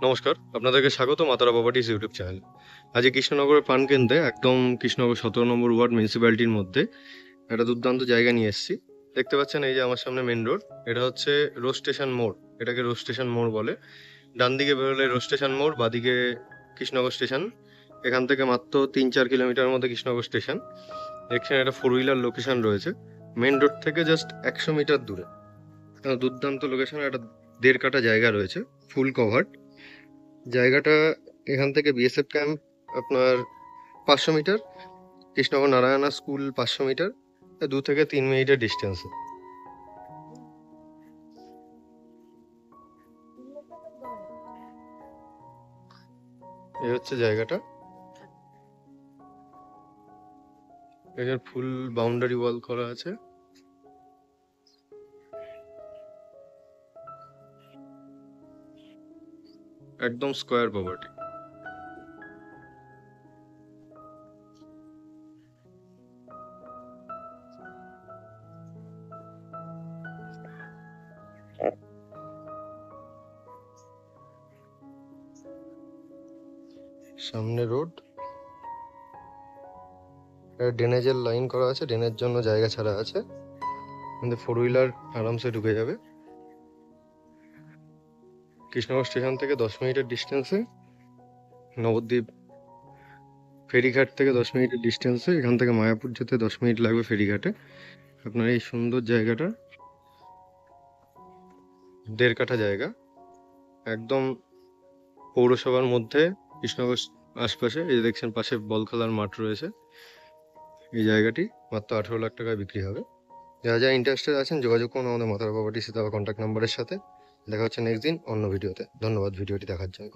নমস্কার, আপনাদেরকে স্বাগত মাতারা প্রপার্টিজ ইউটিউব চ্যানেল। আজ কৃষ্ণনগরের প্রাণকেন্দ্রে একদম কৃষ্ণনগর 17 নম্বর ওয়ার্ড মিউনিসিপ্যালিটির মধ্যে একটা দুর্দান্ত জায়গা নিয়ে এসেছি। দেখতে পাচ্ছেন এই যে আমার সামনে মেন রোড, এটা হচ্ছে রোড স্টেশন মোড়। এটাকে রোড স্টেশন মোড় বলে। ডান দিকে বেরোলে রোড স্টেশন মোড়, বাদিকে কৃষ্ণনগর স্টেশন। এখান থেকে মাত্র 3-4 কিলোমিটার মধ্যে কৃষ্ণনগর স্টেশন। এখানে একটা 4 হুইলার লোকেশন রয়েছে মেন রোড থেকে জাস্ট 100 মিটার দূরে। দুর্দান্ত লোকেশন, একটা 1.5 কাঠা জায়গা রয়েছে, ফুল কভার্ড জায়গাটা। এখান থেকে বিএসএফ ক্যাম্প আপনার 500 metre, Krishnanagar Narayana school 500 metre, 2 থেকে 3 মিনিটের ডিস্টেন্সে। এই হচ্ছে জায়গাটা। এখানে ফুল বাউন্ডারি ওয়াল করা আছে। একদম স্কোয়ার প্রপার্টি। সামনে রোড, ড্রেনেজের লাইন করা আছে, ড্রেনের জন্য জায়গা ছাড়া আছে, কিন্তু 4 হুইলার আরামসে ঢুকে যাবে। কৃষ্ণনগর স্টেশন থেকে 10 মিনিটের ডিস্টেন্সে, নবদ্বীপ ফেরিঘাট থেকে 10 মিনিটের ডিস্টেন্সে। এখান থেকে মায়াপুর যেতে 10 মিনিট লাগবে ফেরিঘাটে। আপনার এই সুন্দর জায়গাটা 1.5 কাঠা জায়গা, একদম পৌরসভার মধ্যে, কৃষ্ণনগর আশপাশে। এই যে দেখছেন পাশে বল খেলার মাঠ রয়েছে। এই জায়গাটি মাত্র 18 লাখ টাকায় বিক্রি হবে। যারা যারা ইন্টারেস্টেড আছেন যোগাযোগ করুন আমাদের মাতারা প্রপার্টিস কন্ট্যাক্ট নাম্বারের সাথে। দেখা হচ্ছে নেক্সট দিন অন্য ভিডিওতে। ধন্যবাদ ভিডিওটি দেখার জন্য।